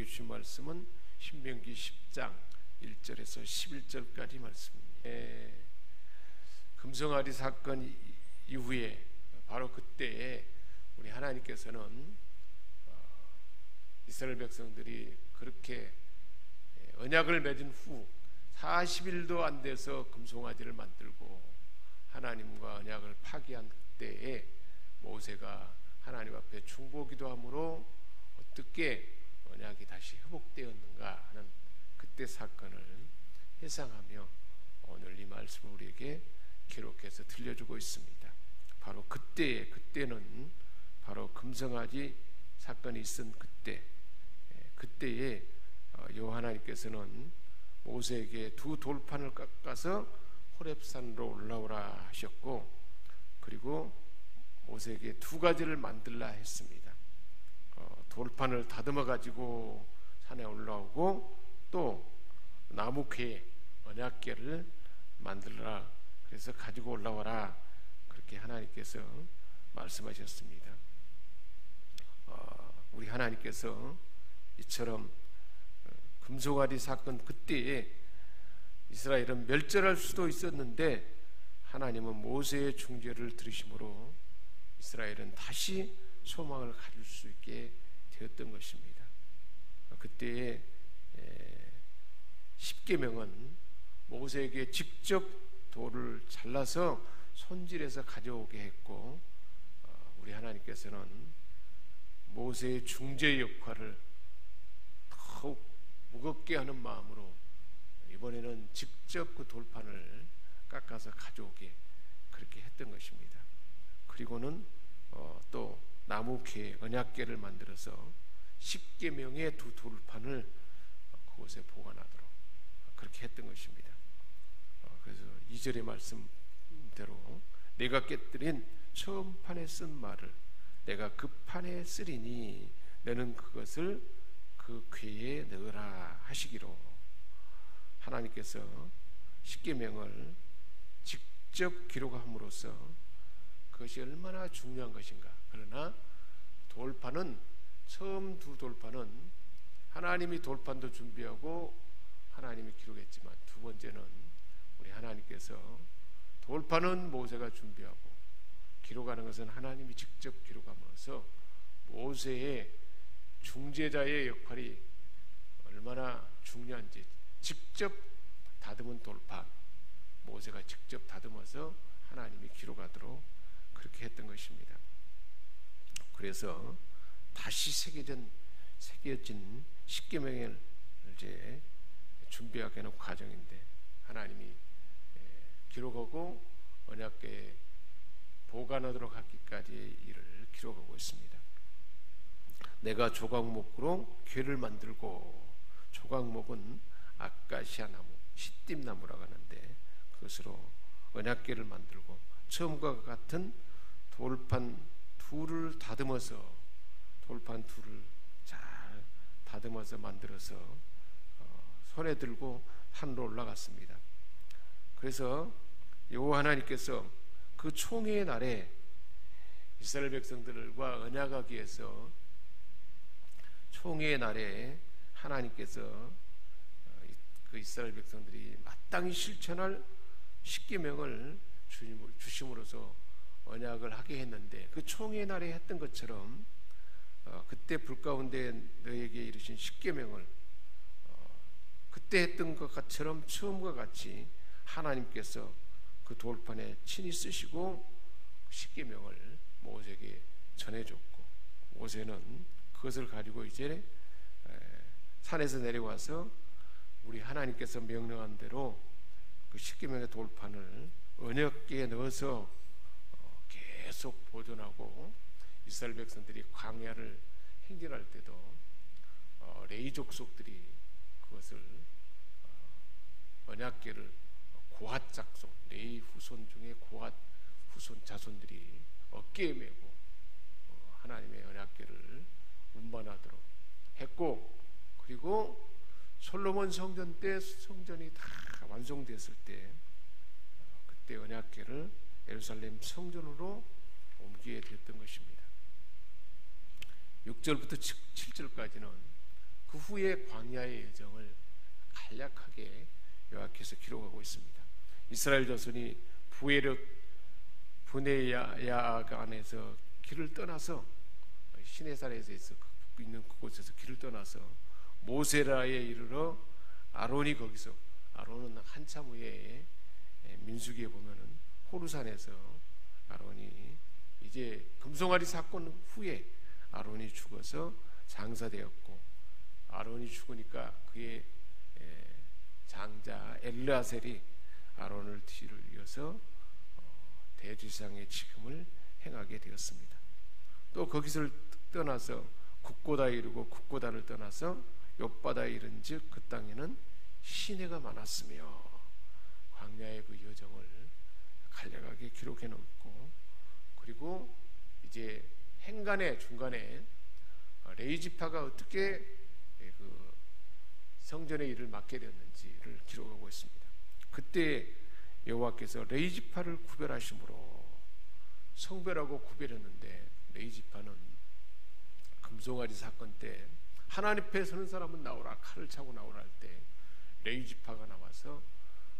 주신 말씀은 신명기 10장 1절에서 11절까지 말씀입니다. 금송아리 사건 이후에 바로 그때에 우리 하나님께서는 이스라엘 백성들이 그렇게 언약을 맺은 후 40일도 안 돼서 금송아지를 만들고 하나님과 언약을 파기한 그때에 모세가 하나님 앞에 중보기도함으로 어떻게 언약이 다시 회복되었는가 하는 그때 사건을 회상하며 오늘 이 말씀을 우리에게 기록해서 들려주고 있습니다. 바로 그때는 바로 금송아지 사건이 있은 그때에 여호와 하나님께서는 모세에게 두 돌판을 깎아서 호렙산으로 올라오라 하셨고, 그리고 모세에게 두 가지를 만들라 했습니다. 돌판을 다듬어 가지고 산에 올라오고, 또 나무괴 언약궤를 만들라, 그래서 가지고 올라와라, 그렇게 하나님께서 말씀하셨습니다. 우리 하나님께서 이처럼 금송아지 사건 그때에 이스라엘은 멸절할 수도 있었는데 하나님은 모세의 중재를 들으심으로 이스라엘은 다시 소망을 가질 수 있게 되었던 것입니다. 그때의 십계명은 모세에게 직접 돌을 잘라서 손질해서 가져오게 했고, 우리 하나님께서는 모세의 중재 역할을 더욱 무겁게 하는 마음으로 이번에는 직접 그 돌판을 깎아서 가져오게 그렇게 했던 것입니다. 그리고는 또 나무괴 언약궤를 만들어서 십계명의 두 돌판을 그곳에 보관하도록 그렇게 했던 것입니다. 그래서 2절의 말씀대로 내가 깨뜨린 처음 판에 쓴 말을 내가 그 판에 쓰리니 너는 그것을 그 궤에 넣으라 하시기로, 하나님께서 십계명을 직접 기록함으로써 그것이 얼마나 중요한 것인가. 그러나 돌판은, 처음 두 돌판은 하나님이 돌판도 준비하고 하나님이 기록했지만, 두 번째는 우리 하나님께서 돌판은 모세가 준비하고 기록하는 것은 하나님이 직접 기록함으로써 모세의 중재자의 역할이 얼마나 중요한지, 직접 다듬은 돌판, 모세가 직접 다듬어서 하나님이 기록하도록 그렇게 했던 것입니다. 그래서 다시 새겨진 십계명을 이제 준비하게 하는 과정인데 하나님이 기록하고 언약궤에 보관하도록 하기까지의 일을 기록하고 있습니다. 내가 조각목으로 궤를 만들고, 조각목은 아카시아 나무, 시띠나무라고 하는데 그것으로 언약궤를 만들고 처음과 같은 돌판 둘을 다듬어서, 돌판 둘을 잘 다듬어서 만들어서 손에 들고 산으로 올라갔습니다. 그래서 여호와 하나님께서 그 총회의 날에 이스라엘 백성들과 언약하기 위해서 총회의 날에 하나님께서 그 이스라엘 백성들이 마땅히 실천할 십계명을 주심으로써 언약을 하게 했는데, 그 총회의 날에 했던 것처럼 그때 불 가운데 너에게 이르신 십계명을 그때 했던 것처럼 처음과 같이 하나님께서 그 돌판에 친히 쓰시고 십계명을 모세에게 전해줬고, 모세는 그것을 가지고 이제 산에서 내려와서 우리 하나님께서 명령한 대로 그 십계명의 돌판을 언약궤에 넣어서 계속 보존하고, 이스라엘 백성들이 광야를 행진할 때도 레위 족속들이 그것을 언약궤를 고핫 족속, 레위 후손 중에 고핫 후손 자손들이 어깨에 메고 하나님의 언약궤를 운반하도록 했고, 그리고 솔로몬 성전 때 성전이 다 완성됐을 때 그때 언약궤를 예루살렘 성전으로 옮기게 됐던 것입니다. 6절부터 7절까지는 그 후의 광야의 여정을 간략하게 요약해서 기록하고 있습니다. 이스라엘 자손이 브네야간에서 길을 떠나서 시내산에서 있는 그곳에서 길을 떠나서 모세라에 이르러 아론은 한참 후에 민수기에 보면은 호르산에서 아론이 이제 금송아리 사건 후에 아론이 죽어서 장사되었고, 아론이 죽으니까 그의 장자 엘르아셀이 아론을 뒤를 이어서 대제사장의 직임을 행하게 되었습니다. 또 거기서 떠나서 국고다에 이르고 국고다를 떠나서 욥바다에 이른즉 그 땅에는 시내가 많았으며, 광야의 그 여정을 간략하게 기록해 놓고, 그리고 이제 행간의 중간에 레이지파가 어떻게 그 성전의 일을 맡게 되었는지를 기록하고 있습니다. 그때 여호와께서 레이지파를 구별하심으로, 성별하고 구별했는데 레이지파는 금송아지 사건 때 하나님 앞에 서는 사람은 나오라, 칼을 차고 나오라 할 때 레이지파가 나와서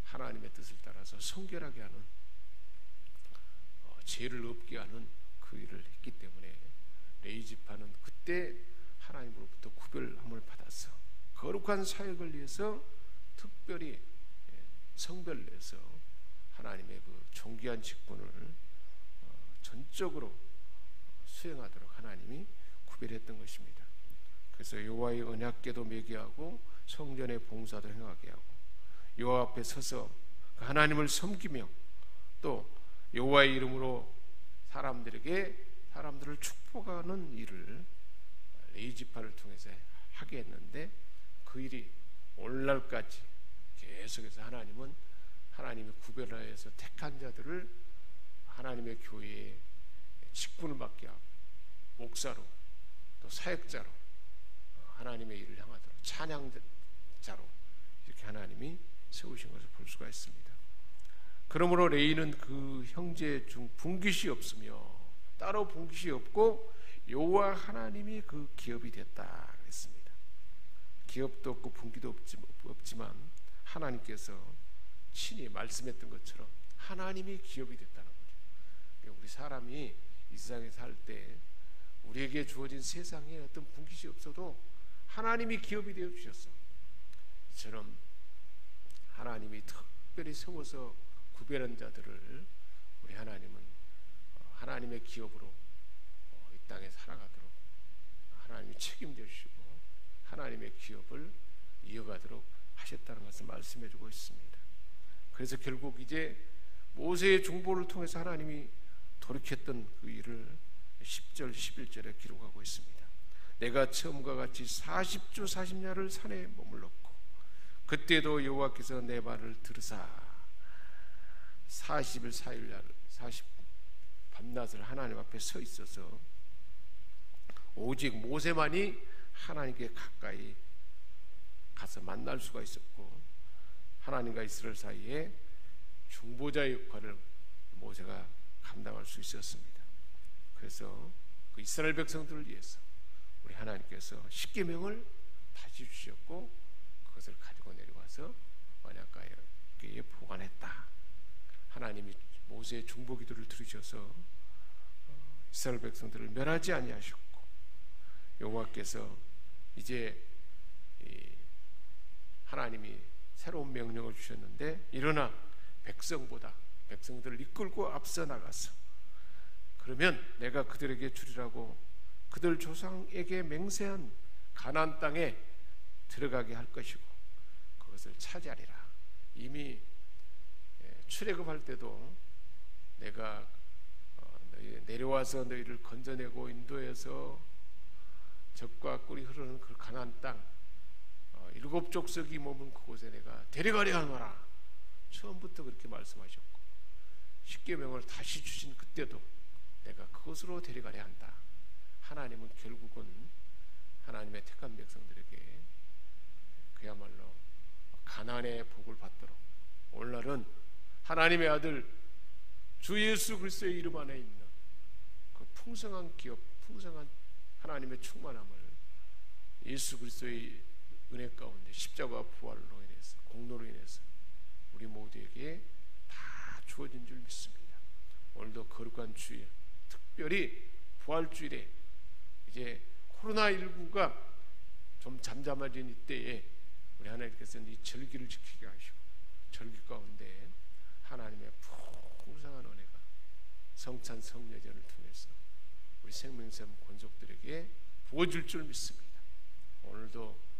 하나님의 뜻을 따라서 성결하게 하는, 죄를 없게 하는 그 일을 했기 때문에 레이지파는 그때 하나님으로부터 구별함을 받아서 거룩한 사역을 위해서 특별히 성별내서 하나님의 그 존귀한 직분을 전적으로 수행하도록 하나님이 구별했던 것입니다. 그래서 여호와의 언약궤도 매게 하고 성전의 봉사도 행하게 하고, 여호와 앞에 서서 하나님을 섬기며 또 여호와의 이름으로 사람들을 축복하는 일을 레이지파를 통해서 하게 했는데, 그 일이 오늘날까지 계속해서 하나님은 하나님의 구별하여서 택한 자들을 하나님의 교회에 직분을 맡게 하고 목사로 또 사역자로 하나님의 일을 향하도록 찬양자로 이렇게 하나님이 세우신 것을 볼 수가 있습니다. 그러므로 레이는 그 형제 중 분깃이 없으며, 따로 분깃이 없고 여호와 하나님이 그 기업이 됐다 그랬습니다. 기업도 없고 분기도 없지만 하나님께서 친히 말씀했던 것처럼 하나님이 기업이 됐다는 거죠. 우리 사람이 이 세상에 살 때 우리에게 주어진 세상에 어떤 분깃이 없어도 하나님이 기업이 되어 주셨어. 이처럼 하나님이 특별히 세워서 구별한 자들을 우리 하나님은 하나님의 기업으로 이 땅에 살아가도록 하나님이 책임져 주시고 하나님의 기업을 이어가도록 하셨다는 것을 말씀해 주고 있습니다. 그래서 결국 이제 모세의 중보를 통해서 하나님이 돌이켰던 그 일을 10절 11절에 기록하고 있습니다. 내가 처음과 같이 40주 40야를 산에 머물렀고 그때도 여호와께서 내 말을 들으사 40일 4일 40 밤낮을 하나님 앞에 서 있어서 오직 모세만이 하나님께 가까이 가서 만날 수가 있었고, 하나님과 이스라엘 사이에 중보자의 역할을 모세가 감당할 수 있었습니다. 그래서 그 이스라엘 백성들을 위해서 우리 하나님께서 십계명을 다시 주셨고 그것을 가지고 내려와서 언약궤에 보관했다. 하나님이 모세의 중보 기도를 들으셔서 이스라엘 백성들을 멸하지 아니하셨고, 여호와께서 이제 하나님이 새로운 명령을 주셨는데, 일어나 백성들을 이끌고 앞서 나가서 그러면 내가 그들에게 주리라고 그들 조상에게 맹세한 가나안 땅에 들어가게 할 것이고 그것을 차지하리라. 이미 출애굽할 때도 내가 내려와서 너희를 건져내고 인도해서 젖과 꿀이 흐르는 그 가나안 땅 7 족속이 머문 그곳에 내가 데려가려 하노라. 처음부터 그렇게 말씀하셨고, 십계명을 다시 주신 그때도 내가 그곳으로 데려가려 한다. 하나님은 결국은 하나님의 택한 백성들에게 그야말로 가나안의 복을 받도록, 오늘날은 하나님의 아들 주 예수 그리스도의 이름 안에 있는 그 풍성한 기업, 풍성한 하나님의 충만함을 예수 그리스도의 은혜 가운데 십자가 부활로 인해서, 공로로 인해서 우리 모두에게 다 주어진 줄 믿습니다. 오늘도 거룩한 주일, 특별히 부활주일에 이제 코로나19가 좀 잠잠해진 이때에 우리 하나님께서 이 절기를 지키게 하시고, 절기 가운데 하나님의 풍성한 은혜가 성찬 성례전을 통해서 우리 생명샘 권속들에게 부어질 줄 믿습니다. 오늘도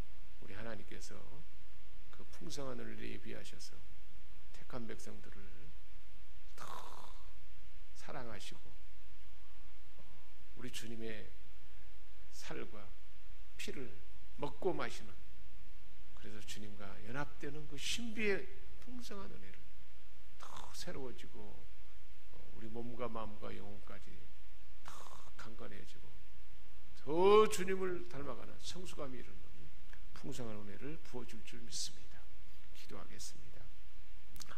우리 하나님께서 그 풍성한 은혜를 예비하셔서 택한 백성들을 더 사랑하시고 우리 주님의 살과 피를 먹고 마시는, 그래서 주님과 연합되는 그 신비의 풍성한 은혜를 더 새로워지고 우리 몸과 마음과 영혼까지 더 강건해지고 더 주님을 닮아가는 성숙함이 이르는 풍성한 은혜를 부어줄 줄 믿습니다. 기도하겠습니다.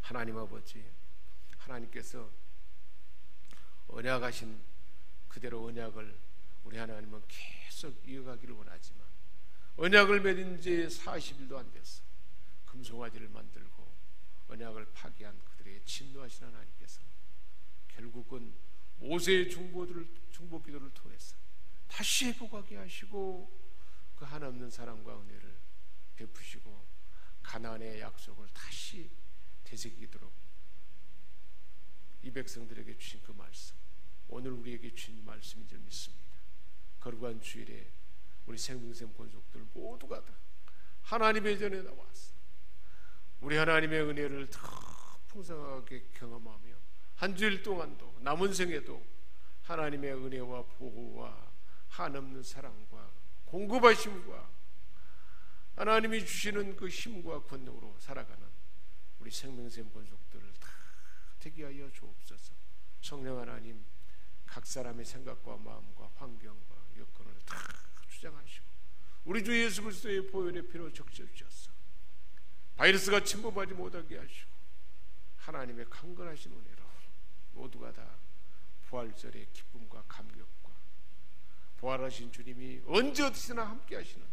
하나님 아버지, 하나님께서 언약하신 그대로 언약을 우리 하나님은 계속 이어가기를 원하지만 언약을 맺은 지 40일도 안 됐어 금송아지를 만들고 언약을 파기한 그들에게 진노하신 하나님께서 결국은 모세의 중보 기도를 통해서 다시 회복하게 하시고 그 하나없는 사랑과 은혜를 베푸시고 가나안의 약속을 다시 되새기도록 이 백성들에게 주신 그 말씀, 오늘 우리에게 주신 말씀인 줄 믿습니다. 거룩한 주일에 우리 생명샘 권속들 모두가 다 하나님의 전에 나와서 우리 하나님의 은혜를 더 풍성하게 경험하며 한 주일 동안도 남은 생에도 하나님의 은혜와 보호와 한없는 사랑과 공급하심과 하나님이 주시는 그 힘과 권능으로 살아가는 우리 생명샘 권속들을 다 되게 하여 주옵소서. 성령 하나님, 각 사람의 생각과 마음과 환경과 여건을 다 주장하시고 우리 주 예수 그리스도의 보혈의 피로 적셔주셔서 바이러스가 침범하지 못하게 하시고 하나님의 강건하신 은혜로 모두가 다 부활절의 기쁨과 감격과 부활하신 주님이 언제 어디서나 함께 하시는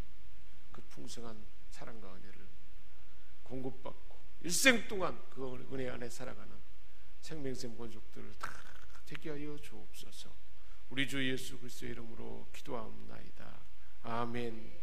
그 풍성한 사랑과 은혜를 공급받고 일생 동안 그 은혜 안에 살아가는 생명샘 권속들을 다 되게 하여 주옵소서. 우리 주 예수 그리스도의 이름으로 기도하옵나이다. 아멘.